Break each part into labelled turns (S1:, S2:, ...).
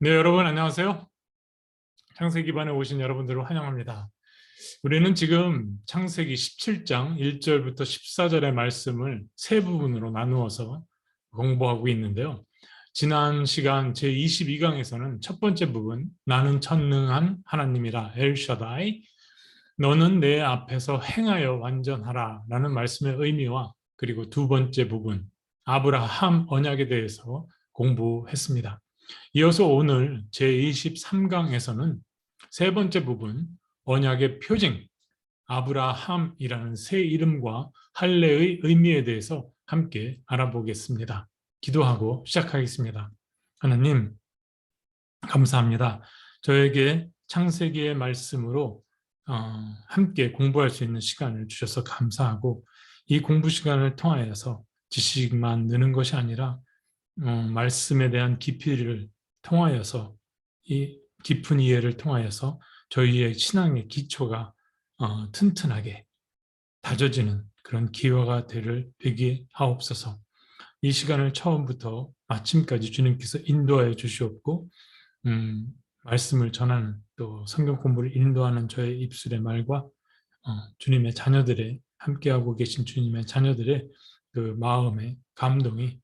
S1: 네, 여러분 안녕하세요. 창세기 반에 오신 여러분들을 환영합니다. 우리는 지금 창세기 17장 1절부터 14절의 말씀을 세 부분으로 나누어서 공부하고 있는데요. 지난 시간 제22강에서는 첫 번째 부분, 나는 전능한 하나님이라 엘샤다이, 너는 내 앞에서 행하여 완전하라 라는 말씀의 의미와 그리고 두 번째 부분, 아브라함 언약에 대해서 공부했습니다. 이어서 오늘 제23강에서는 세 번째 부분, 언약의 표징, 아브라함이라는 새 이름과 할례의 의미에 대해서 함께 알아보겠습니다. 기도하고 시작하겠습니다. 하나님, 감사합니다. 저에게 창세기의 말씀으로 함께 공부할 수 있는 시간을 주셔서 감사하고, 이 공부 시간을 통하여서 지식만 느는 것이 아니라 말씀에 대한 깊이를 통하여서, 이 깊은 이해를 통하여서 저희의 신앙의 기초가 튼튼하게 다져지는 그런 기회가 되게 하옵소서. 이 시간을 처음부터 마침까지 주님께서 인도하여 주시옵고, 말씀을 전하는, 또 성경 공부를 인도하는 저의 입술의 말과 주님의 자녀들의, 함께하고 계신 주님의 자녀들의 그 마음의 감동이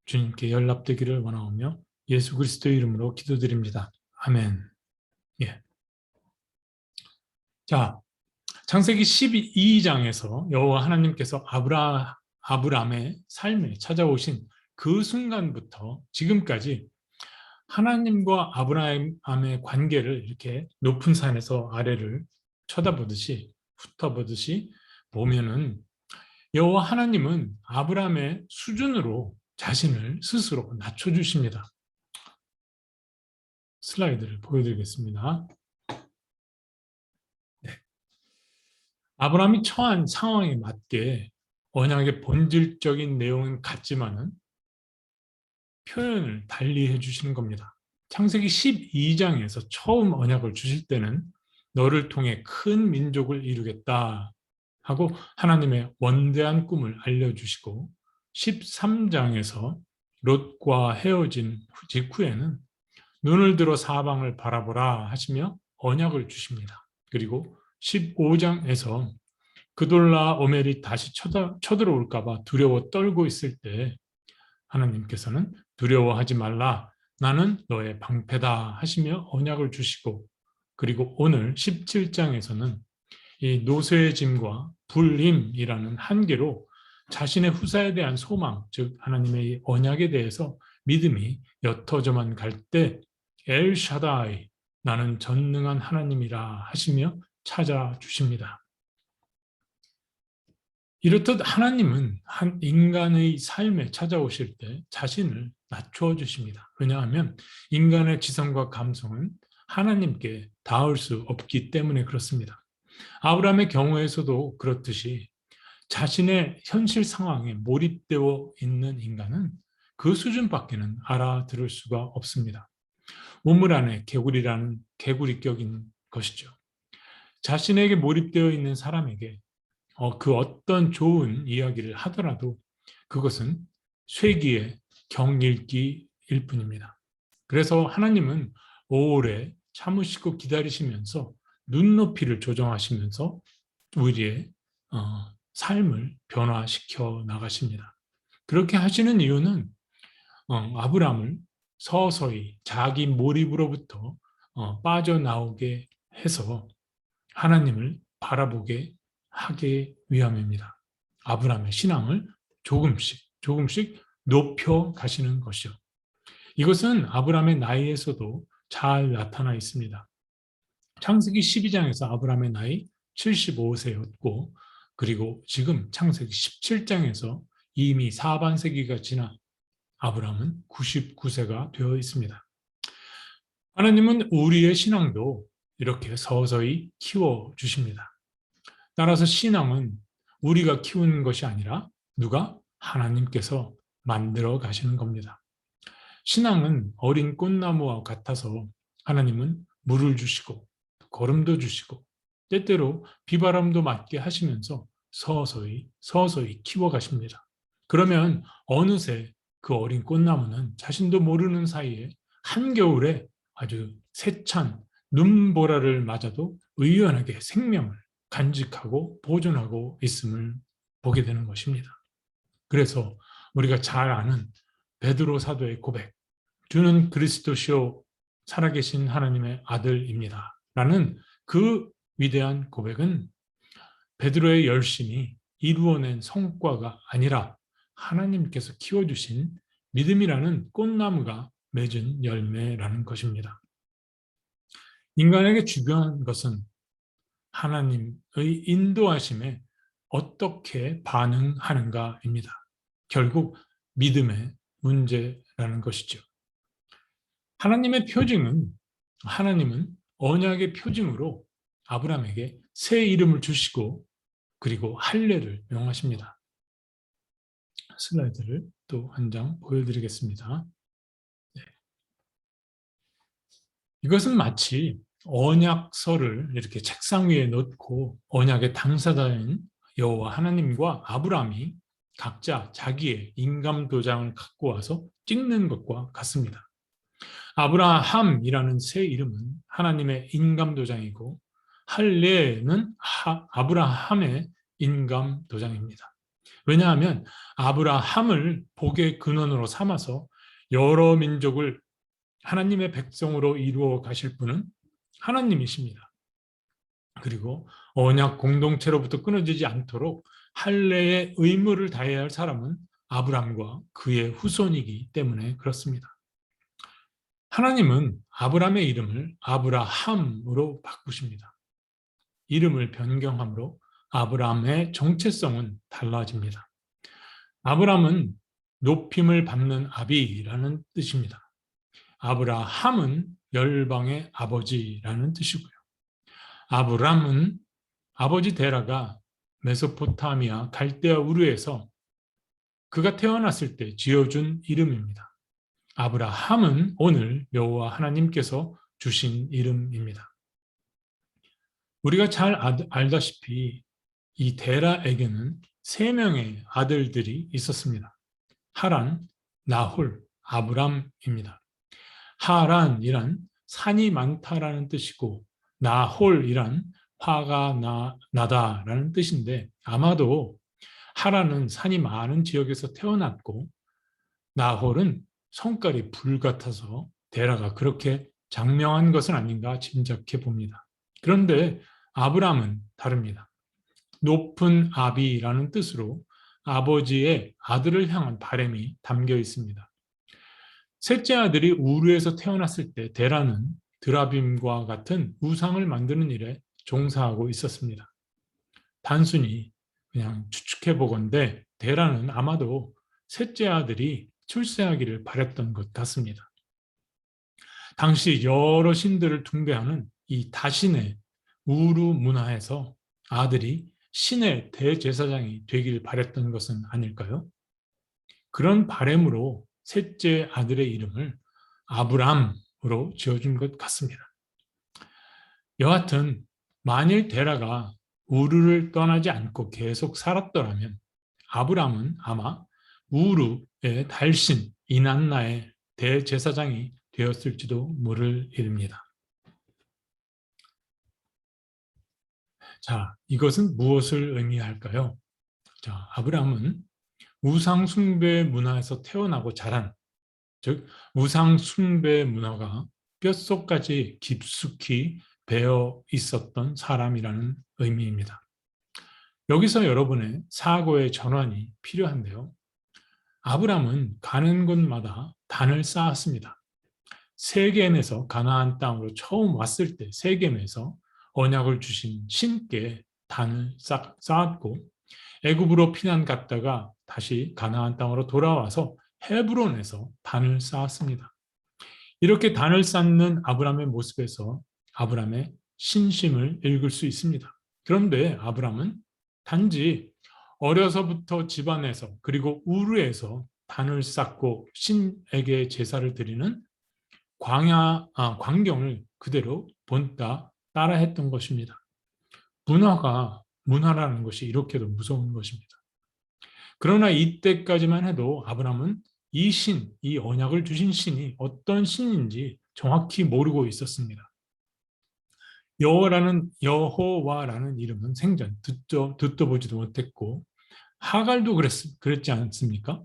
S1: 주님께 연락되기를 원하오며 예수 그리스도의 이름으로 기도드립니다. 아멘. 예. 자, 창세기 12장에서 여호와 하나님께서 아브라함의 삶에 찾아오신 그 순간부터 지금까지 하나님과 아브라함의 관계를 이렇게 높은 산에서 아래를 쳐다보듯이, 훑어보듯이 보면은 여호와 하나님은 아브라함의 수준으로 자신을 스스로 낮춰주십니다. 슬라이드를 보여드리겠습니다. 네. 아브라함이 처한 상황에 맞게 언약의 본질적인 내용은 같지만은 표현을 달리 해주시는 겁니다. 창세기 12장에서 처음 언약을 주실 때는 너를 통해 큰 민족을 이루겠다 하고 하나님의 원대한 꿈을 알려주시고, 13장에서 롯과 헤어진 직후에는 눈을 들어 사방을 바라보라 하시며 언약을 주십니다. 그리고 15장에서 그돌라 오멜이 다시 쳐들어올까 봐 두려워 떨고 있을 때 하나님께서는 두려워하지 말라, 나는 너의 방패다 하시며 언약을 주시고, 그리고 오늘 17장에서는 이 노쇠의 짐과 불임이라는 한계로 자신의 후사에 대한 소망, 즉 하나님의 언약에 대해서 믿음이 옅어져만 갈 때 엘샤다이, 나는 전능한 하나님이라 하시며 찾아주십니다. 이렇듯 하나님은 한 인간의 삶에 찾아오실 때 자신을 낮춰 주십니다. 왜냐하면 인간의 지성과 감성은 하나님께 닿을 수 없기 때문에 그렇습니다. 아브라함의 경우에서도 그렇듯이 자신의 현실 상황에 몰입되어 있는 인간은 그 수준밖에는 알아들을 수가 없습니다. 우물 안에 개구리라는 개구리격인 것이죠. 자신에게 몰입되어 있는 사람에게 그 어떤 좋은 이야기를 하더라도 그것은 쇠기의 경읽기일 뿐입니다. 그래서 하나님은 오래 참으시고 기다리시면서 눈높이를 조정하시면서 우리의 삶을 변화시켜 나가십니다. 그렇게 하시는 이유는 아브라함을 서서히 자기 몰입으로부터 빠져나오게 해서 하나님을 바라보게 하기 위함입니다. 아브라함의 신앙을 조금씩 높여 가시는 것이요. 이것은 아브라함의 나이에서도 잘 나타나 있습니다. 창세기 12장에서 아브라함의 나이 75세였고, 그리고 지금 창세기 17장에서 이미 사반세기가 지나 아브라함은 99세가 되어 있습니다. 하나님은 우리의 신앙도 이렇게 서서히 키워주십니다. 따라서 신앙은 우리가 키우는 것이 아니라 누가? 하나님께서 만들어 가시는 겁니다. 신앙은 어린 꽃나무와 같아서 하나님은 물을 주시고 거름도 주시고 때때로 비바람도 맞게 하시면서 서서히 키워가십니다. 그러면 어느새 그 어린 꽃나무는 자신도 모르는 사이에 한겨울에 아주 세찬 눈보라를 맞아도 의연하게 생명을 간직하고 보존하고 있음을 보게 되는 것입니다. 그래서 우리가 잘 아는 베드로 사도의 고백, 주는 그리스도시요 살아계신 하나님의 아들입니다 라는 그 위대한 고백은 베드로의 열심이 이루어낸 성과가 아니라 하나님께서 키워주신 믿음이라는 꽃나무가 맺은 열매라는 것입니다. 인간에게 중요한 것은 하나님의 인도하심에 어떻게 반응하는가입니다. 결국 믿음의 문제라는 것이죠. 하나님은 언약의 표징으로 아브라함에게 새 이름을 주시고 그리고 할례를 명하십니다. 슬라이드를 또 한 장 보여드리겠습니다. 네. 이것은 마치 언약서를 이렇게 책상 위에 놓고 언약의 당사자인 여호와 하나님과 아브라함이 각자 자기의 인감 도장을 갖고 와서 찍는 것과 같습니다. 아브라함이라는 새 이름은 하나님의 인감 도장이고 할례는 아브라함의 인감 도장입니다. 왜냐하면 아브라함을 복의 근원으로 삼아서 여러 민족을 하나님의 백성으로 이루어 가실 분은 하나님이십니다. 그리고 언약 공동체로부터 끊어지지 않도록 할례의 의무를 다해야 할 사람은 아브라함과 그의 후손이기 때문에 그렇습니다. 하나님은 아브라함의 이름을 아브라함으로 바꾸십니다. 이름을 변경함으로 아브라함의 정체성은 달라집니다. 아브라함은 높임을 받는 아비라는 뜻입니다. 아브라함은 열방의 아버지라는 뜻이고요. 아브람은 아버지 데라가 메소포타미아 갈대아 우르에서 그가 태어났을 때 지어준 이름입니다. 아브라함은 오늘 여호와 하나님께서 주신 이름입니다. 우리가 잘 알다시피 이 데라에게는 3명의 아들들이 있었습니다. 하란, 나홀, 아브람입니다. 하란이란 산이 많다라는 뜻이고 나홀이란 화가 나다라는 뜻인데 아마도 하란은 산이 많은 지역에서 태어났고 나홀은 성깔이 불같아서 데라가 그렇게 장명한 것은 아닌가 짐작해 봅니다. 그런데 아브람은 다릅니다. 높은 아비라는 뜻으로 아버지의 아들을 향한 바람이 담겨 있습니다. 셋째 아들이 우르에서 태어났을 때 데라는 드라빔과 같은 우상을 만드는 일에 종사하고 있었습니다. 단순히 그냥 추측해 보건대 데라는 아마도 셋째 아들이 출세하기를 바랬던 것 같습니다. 당시 여러 신들을 숭배하는 이 다신의 우르 문화에서 아들이 신의 대제사장이 되길 바랬던 것은 아닐까요? 그런 바람으로 셋째 아들의 이름을 아브람으로 지어준 것 같습니다. 여하튼 만일 데라가 우르를 떠나지 않고 계속 살았더라면 아브람은 아마 우르의 달신 이난나의 대제사장이 되었을지도 모를 일입니다. 자, 이것은 무엇을 의미할까요? 자, 아브람은 우상 숭배 문화에서 태어나고 자란, 즉 우상 숭배 문화가 뼛속까지 깊숙이 배어 있었던 사람이라는 의미입니다. 여기서 여러분의 사고의 전환이 필요한데요. 아브람은 가는 곳마다 단을 쌓았습니다. 세겜에서 가나안 땅으로 처음 왔을 때 세겜에서 언약을 주신 신께 단을 쌓았고 애굽으로 피난 갔다가 다시 가나안 땅으로 돌아와서 헤브론에서 단을 쌓았습니다. 이렇게 단을 쌓는 아브람의 모습에서 아브람의 신심을 읽을 수 있습니다. 그런데 아브람은 단지 어려서부터 집안에서 그리고 우르에서 단을 쌓고 신에게 제사를 드리는 광경을 그대로 본따 따라했던 것입니다. 문화라는 것이 이렇게도 무서운 것입니다. 그러나 이때까지만 해도 아브람은 이 언약을 주신 신이 어떤 신인지 정확히 모르고 있었습니다. 여호와라는 이름은 생전 듣도 보지도 못했고 하갈도 그랬지 않습니까?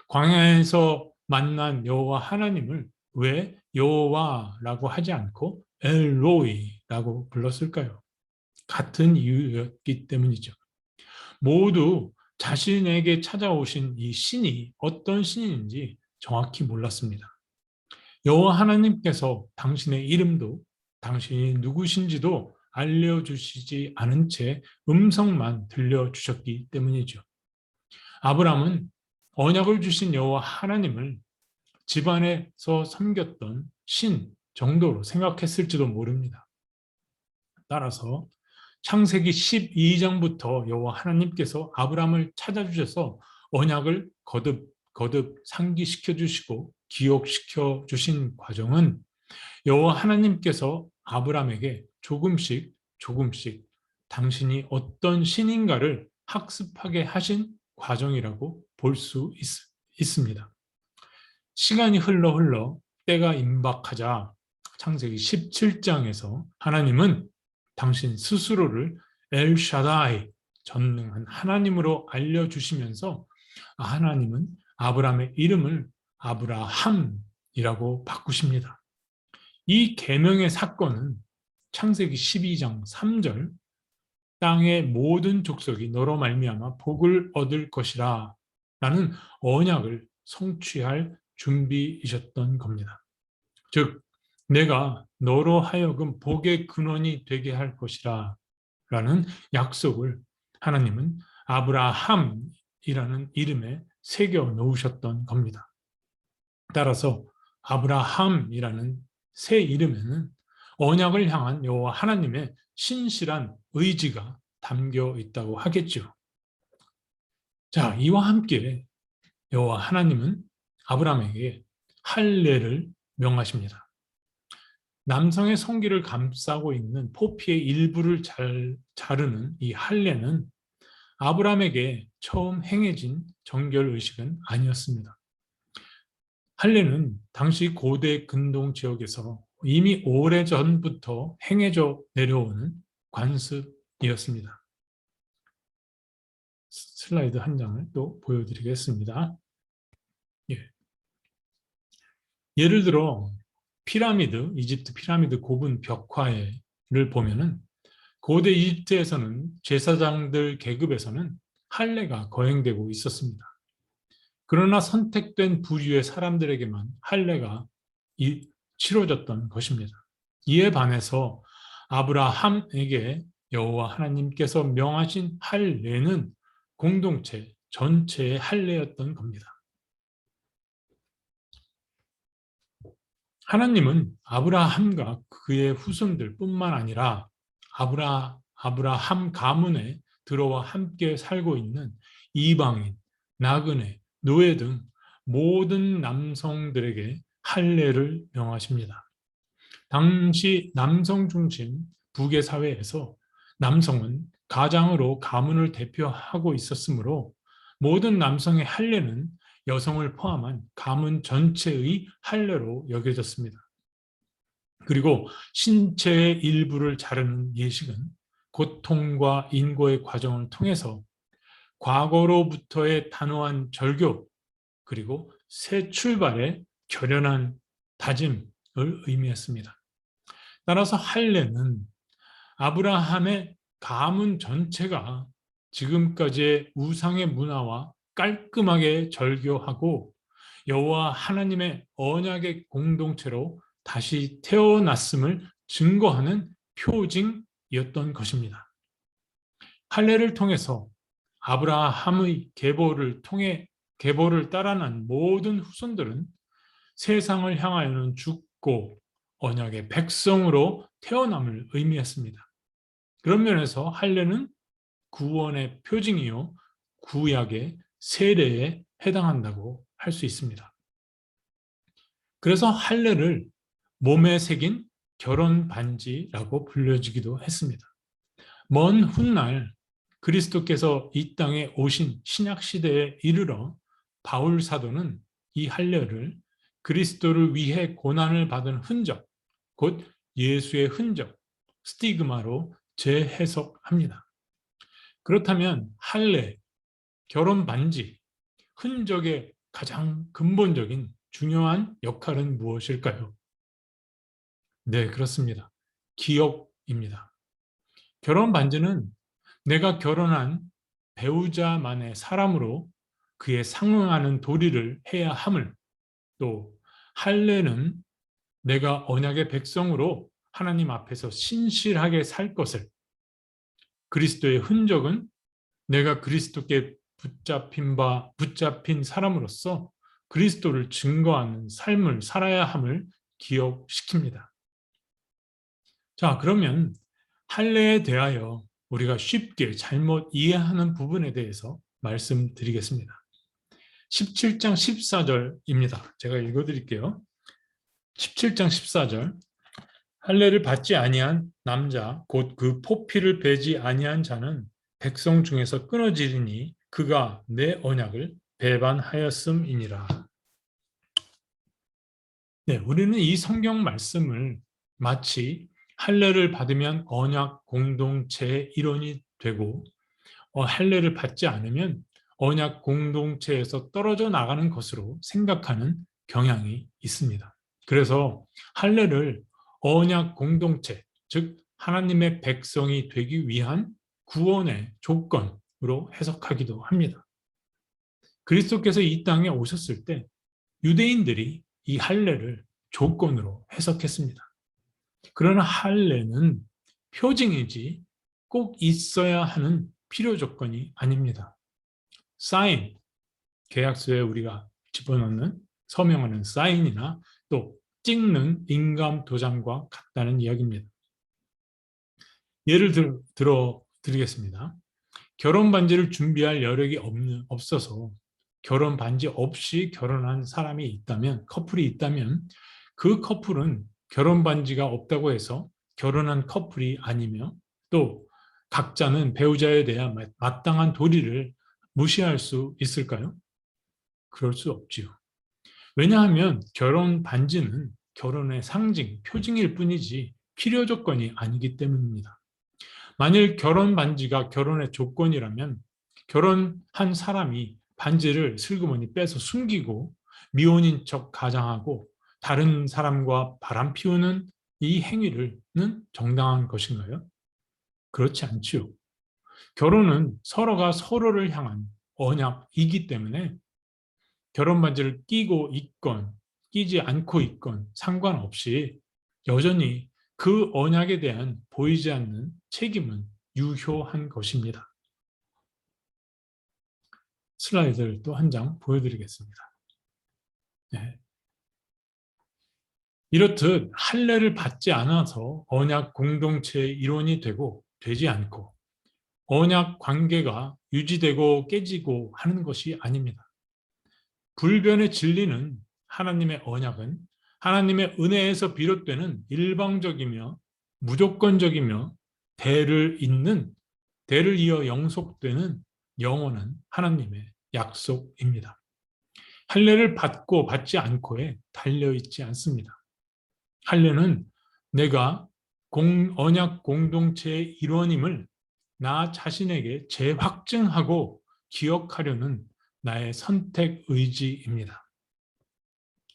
S1: 광야에서 만난 여호와 하나님을 왜 여호와라고 하지 않고 엘로이라고 불렀을까요? 같은 이유였기 때문이죠. 모두 자신에게 찾아오신 이 신이 어떤 신인지 정확히 몰랐습니다. 여호와 하나님께서 당신의 이름도 당신이 누구신지도 알려주시지 않은 채 음성만 들려주셨기 때문이죠. 아브라함은 언약을 주신 여호와 하나님을 집안에서 섬겼던 신 정도로 생각했을지도 모릅니다. 따라서 창세기 12장부터 여호와 하나님께서 아브라함을 찾아주셔서 언약을 거듭 상기시켜 주시고 기억시켜 주신 과정은 여호와 하나님께서 아브라함에게 조금씩 당신이 어떤 신인가를 학습하게 하신 과정이라고 볼 수 있습니다. 시간이 흘러 때가 임박하자 창세기 17장에서 하나님은 당신 스스로를 엘샤다이, 전능한 하나님으로 알려주시면서 하나님은 아브라함의 이름을 아브라함이라고 바꾸십니다. 이 계명의 사건은 창세기 12장 3절 땅의 모든 족속이 너로 말미암아 복을 얻을 것이라 라는 언약을 성취할 준비이셨던 겁니다. 즉 내가 너로 하여금 복의 근원이 되게 할 것이라 라는 약속을 하나님은 아브라함이라는 이름에 새겨 놓으셨던 겁니다. 따라서 아브라함이라는 새 이름에는 언약을 향한 여호와 하나님의 신실한 의지가 담겨 있다고 하겠죠. 자, 이와 함께 여호와 하나님은 아브라함에게 할례를 명하십니다. 남성의 성기를 감싸고 있는 포피의 일부를 자르는 이 할례는 아브라함에게 처음 행해진 정결 의식은 아니었습니다. 할례는 당시 고대 근동 지역에서 이미 오래전부터 행해져 내려오는 관습이었습니다. 슬라이드 한 장을 또 보여드리겠습니다. 예를 들어 이집트 피라미드 고분 벽화를 보면은 고대 이집트에서는 제사장들 계급에서는 할례가 거행되고 있었습니다. 그러나 선택된 부류의 사람들에게만 할례가 치러졌던 것입니다. 이에 반해서 아브라함에게 여호와 하나님께서 명하신 할례는 공동체 전체의 할례였던 겁니다. 하나님은 아브라함과 그의 후손들뿐만 아니라 아브라함 가문에 들어와 함께 살고 있는 이방인, 나그네, 노예 등 모든 남성들에게 할례를 명하십니다. 당시 남성 중심 북의 사회에서 남성은 가장으로 가문을 대표하고 있었으므로 모든 남성의 할례는 여성을 포함한 가문 전체의 할례로 여겨졌습니다. 그리고 신체의 일부를 자르는 예식은 고통과 인고의 과정을 통해서 과거로부터의 단호한 절교 그리고 새 출발의 결연한 다짐을 의미했습니다. 따라서 할례는 아브라함의 가문 전체가 지금까지의 우상의 문화와 깔끔하게 절교하고 여호와 하나님의 언약의 공동체로 다시 태어났음을 증거하는 표징이었던 것입니다. 할례를 통해서 아브라함의 계보를 따라난 모든 후손들은 세상을 향하여는 죽고 언약의 백성으로 태어남을 의미했습니다. 그런 면에서 할례는 구원의 표징이요 구약의 세례에 해당한다고 할 수 있습니다. 그래서 할례를 몸에 새긴 결혼 반지라고 불려지기도 했습니다. 먼 훗날 그리스도께서 이 땅에 오신 신약 시대에 이르러 바울 사도는 이 할례를 그리스도를 위해 고난을 받은 흔적, 곧 예수의 흔적, 스티그마로 재해석합니다. 그렇다면 할례, 결혼 반지, 흔적의 가장 근본적인 중요한 역할은 무엇일까요? 네, 그렇습니다. 기억입니다. 결혼 반지는 내가 결혼한 배우자만의 사람으로 그에 상응하는 도리를 해야 함을, 또 할례는 내가 언약의 백성으로 하나님 앞에서 신실하게 살 것을, 그리스도의 흔적은 내가 그리스도께 붙잡힌 사람으로서 그리스도를 증거하는 삶을 살아야 함을 기억시킵니다. 자, 그러면 할례에 대하여 우리가 쉽게 잘못 이해하는 부분에 대해서 말씀드리겠습니다. 17장 14절입니다. 제가 읽어드릴게요. 17장 14절. 할례를 받지 아니한 남자 곧 그 포피를 베지 아니한 자는 백성 중에서 끊어지리니 그가 내 언약을 배반하였음이니라. 네, 우리는 이 성경 말씀을 마치 할례를 받으면 언약 공동체의 일원이 되고 할례를 받지 않으면 언약 공동체에서 떨어져 나가는 것으로 생각하는 경향이 있습니다. 그래서 할례를 언약 공동체, 즉 하나님의 백성이 되기 위한 구원의 조건으로 해석하기도 합니다. 그리스도께서 이 땅에 오셨을 때 유대인들이 이 할례를 조건으로 해석했습니다. 그러나 할례는 표징이지 꼭 있어야 하는 필요 조건이 아닙니다. 사인, 계약서에 우리가 집어넣는, 서명하는 사인이나 또 찍는 인감 도장과 같다는 이야기입니다. 예를 들어 드리겠습니다. 결혼 반지를 준비할 여력이 없어서 결혼 반지 없이 결혼한 사람이 있다면, 커플이 있다면 그 커플은 결혼 반지가 없다고 해서 결혼한 커플이 아니며, 또 각자는 배우자에 대한 마땅한 도리를 무시할 수 있을까요? 그럴 수 없지요. 왜냐하면 결혼 반지는 결혼의 상징, 표징일 뿐이지 필요 조건이 아니기 때문입니다. 만일 결혼 반지가 결혼의 조건이라면 결혼한 사람이 반지를 슬그머니 빼서 숨기고 미혼인 척 가장하고 다른 사람과 바람 피우는 이 행위는 정당한 것인가요? 그렇지 않지요. 결혼은 서로가 서로를 향한 언약이기 때문에 결혼 반지를 끼고 있건 끼지 않고 있건 상관없이 여전히 그 언약에 대한 보이지 않는 책임은 유효한 것입니다. 슬라이드를 또 한 장 보여드리겠습니다. 네. 이렇듯 할례를 받지 않아서 언약 공동체의 일원이 되고 되지 않고 언약 관계가 유지되고 깨지고 하는 것이 아닙니다. 불변의 진리는, 하나님의 언약은 하나님의 은혜에서 비롯되는 일방적이며 무조건적이며 대를 이어 영속되는 영원한 하나님의 약속입니다. 할례를 받고 받지 않고에 달려있지 않습니다. 할례는 내가 언약 공동체의 일원임을 나 자신에게 재확증하고 기억하려는 나의 선택 의지입니다.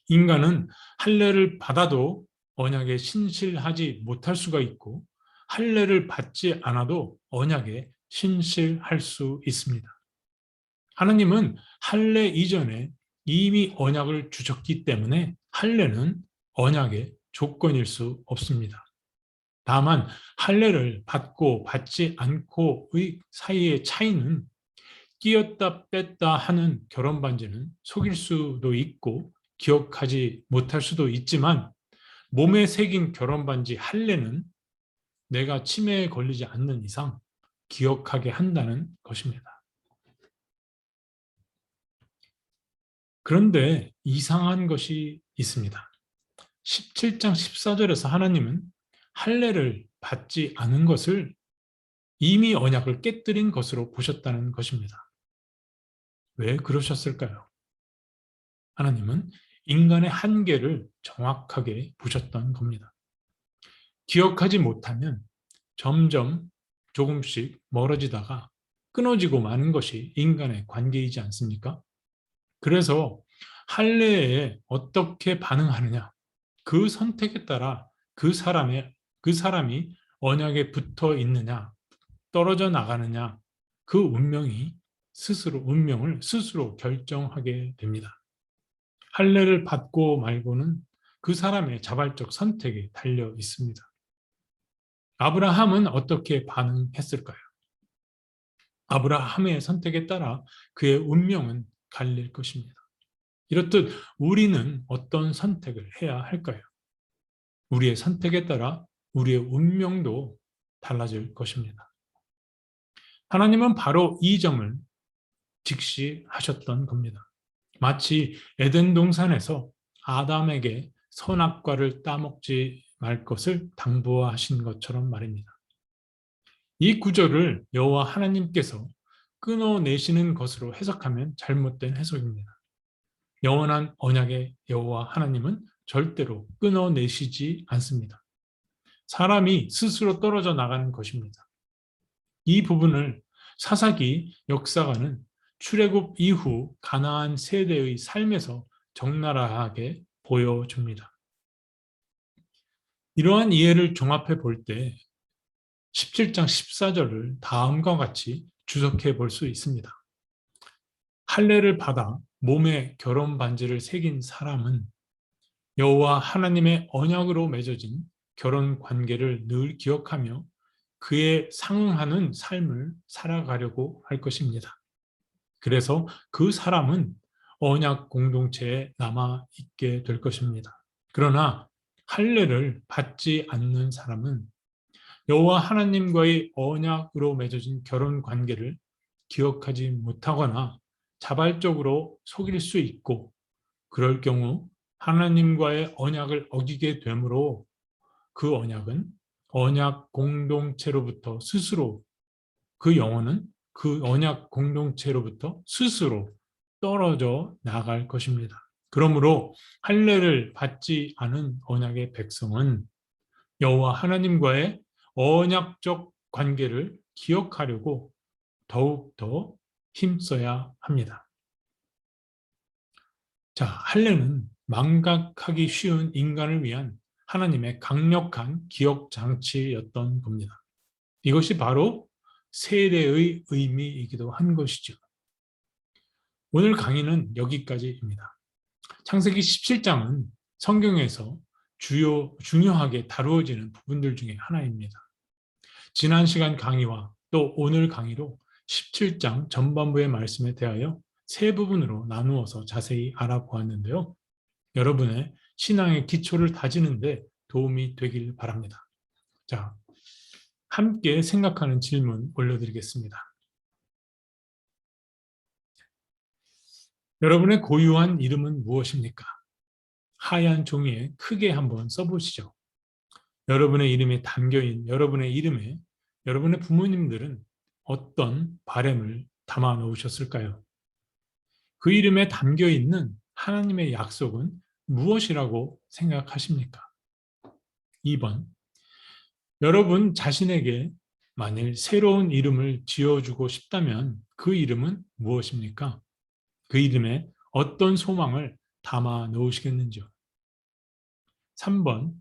S1: 인간은 할례를 받아도 언약에 신실하지 못할 수가 있고 할례를 받지 않아도 언약에 신실할 수 있습니다. 하나님은 할례 이전에 이미 언약을 주셨기 때문에 할례는 언약의 조건일 수 없습니다. 다만 할례를 받고 받지 않고의 사이의 차이는 끼었다 뺐다 하는 결혼 반지는 속일 수도 있고 기억하지 못할 수도 있지만 몸에 새긴 결혼 반지 할례는 내가 치매에 걸리지 않는 이상 기억하게 한다는 것입니다. 그런데 이상한 것이 있습니다. 17장 14절에서 하나님은 할례를 받지 않은 것을 이미 언약을 깨뜨린 것으로 보셨다는 것입니다. 왜 그러셨을까요? 하나님은 인간의 한계를 정확하게 보셨던 겁니다. 기억하지 못하면 점점 조금씩 멀어지다가 끊어지고 마는 것이 인간의 관계이지 않습니까? 그래서 할례에 어떻게 반응하느냐, 그 선택에 따라 그 사람이 언약에 붙어 있느냐, 떨어져 나가느냐, 그 운명을 스스로 결정하게 됩니다. 할례를 받고 말고는 그 사람의 자발적 선택에 달려 있습니다. 아브라함은 어떻게 반응했을까요? 아브라함의 선택에 따라 그의 운명은 갈릴 것입니다. 이렇듯 우리는 어떤 선택을 해야 할까요? 우리의 선택에 따라 우리의 운명도 달라질 것입니다. 하나님은 바로 이 점을 직시하셨던 겁니다. 마치 에덴 동산에서 아담에게 선악과를 따먹지 말 것을 당부하신 것처럼 말입니다. 이 구절을 여호와 하나님께서 끊어내시는 것으로 해석하면 잘못된 해석입니다. 영원한 언약의 여호와 하나님은 절대로 끊어내시지 않습니다. 사람이 스스로 떨어져 나가는 것입니다. 이 부분을 사사기 역사가는 출애굽 이후 가나안 세대의 삶에서 적나라하게 보여줍니다. 이러한 이해를 종합해 볼 때 17장 14절을 다음과 같이 주석해 볼 수 있습니다. 할례를 받아 몸에 결혼 반지를 새긴 사람은 여호와 하나님의 언약으로 맺어진 결혼 관계를 늘 기억하며 그에 상응하는 삶을 살아가려고 할 것입니다. 그래서 그 사람은 언약 공동체에 남아 있게 될 것입니다. 그러나 할례를 받지 않는 사람은 여호와 하나님과의 언약으로 맺어진 결혼 관계를 기억하지 못하거나 자발적으로 속일 수 있고, 그럴 경우 하나님과의 언약을 어기게 되므로 그 언약은 언약 공동체로부터 스스로, 그 영혼은 그 언약 공동체로부터 스스로 떨어져 나갈 것입니다. 그러므로 할례를 받지 않은 언약의 백성은 여호와 하나님과의 언약적 관계를 기억하려고 더욱더 힘써야 합니다. 자, 할례는 망각하기 쉬운 인간을 위한 하나님의 강력한 기억 장치였던 겁니다. 이것이 바로 세례의 의미이기도 한 것이죠. 오늘 강의는 여기까지입니다. 창세기 17장은 성경에서 중요하게 다루어지는 부분들 중에 하나입니다. 지난 시간 강의와 또 오늘 강의로 17장 전반부의 말씀에 대하여 세 부분으로 나누어서 자세히 알아보았는데요. 여러분의 신앙의 기초를 다지는 데 도움이 되길 바랍니다. 자, 함께 생각하는 질문 올려드리겠습니다. 여러분의 고유한 이름은 무엇입니까? 하얀 종이에 크게 한번 써보시죠. 여러분의 이름에 담겨있는 여러분의 이름에 여러분의 부모님들은 어떤 바램을 담아 놓으셨을까요? 그 이름에 담겨있는 하나님의 약속은 무엇이라고 생각하십니까? 2번, 여러분 자신에게 만일 새로운 이름을 지어주고 싶다면 그 이름은 무엇입니까? 그 이름에 어떤 소망을 담아 놓으시겠는지요? 3번,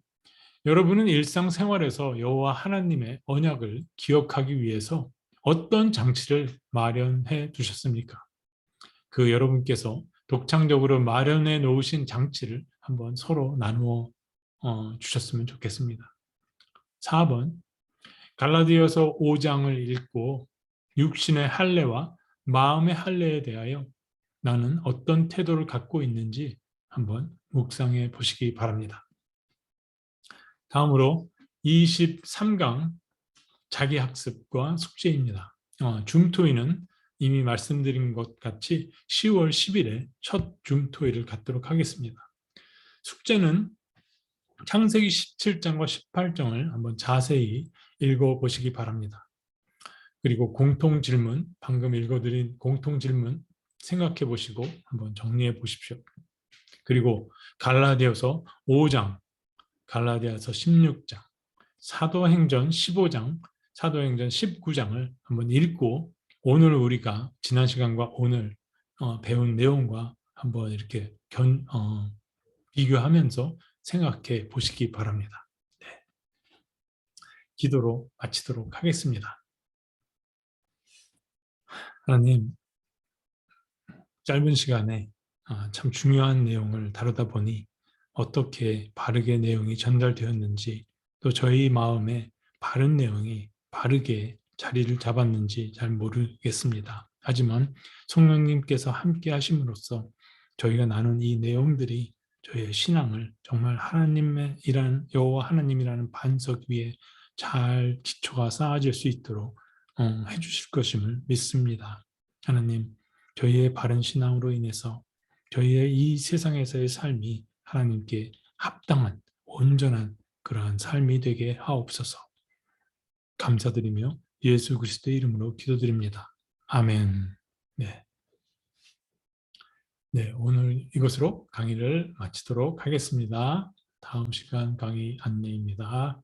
S1: 여러분은 일상생활에서 여호와 하나님의 언약을 기억하기 위해서 어떤 장치를 마련해 두셨습니까? 그 여러분께서 독창적으로 마련해 놓으신 장치를 한번 서로 나누어 주셨으면 좋겠습니다. 4번, 갈라디아서 5장을 읽고 육신의 할례와 마음의 할례에 대하여 나는 어떤 태도를 갖고 있는지 한번 묵상해 보시기 바랍니다. 다음으로 23강 자기학습과 숙제입니다. 줌토이는 이미 말씀드린 것 같이 10월 10일에 첫 줌토이를 갖도록 하겠습니다. 숙제는 창세기 17장과 18장을 한번 자세히 읽어보시기 바랍니다. 그리고 공통질문, 방금 읽어드린 공통질문 생각해 보시고 한번 정리해 보십시오. 그리고 갈라디아서 5장, 갈라디아서 16장, 사도행전 15장, 사도행전 19장을 한번 읽고 오늘 우리가 지난 시간과 오늘 배운 내용과 한번 이렇게 비교하면서 생각해 보시기 바랍니다. 네. 기도로 마치도록 하겠습니다. 하나님, 짧은 시간에 참 중요한 내용을 다루다 보니 어떻게 바르게 내용이 전달되었는지 또 저희 마음에 바른 내용이 바르게 자리를 잡았는지 잘 모르겠습니다. 하지만 성령님께서 함께 하심으로써 저희가 나눈 이 내용들이 저희의 신앙을 정말 여호와 하나님이라는 반석 위에 잘 기초가 쌓아질 수 있도록 해주실 것임을 믿습니다. 하나님, 저희의 바른 신앙으로 인해서 저희의 이 세상에서의 삶이 하나님께 합당한 온전한 그러한 삶이 되게 하옵소서. 감사드리며 예수 그리스도의 이름으로 기도드립니다. 아멘. 네. 네, 오늘 이것으로 강의를 마치도록 하겠습니다. 다음 시간 강의 안내입니다.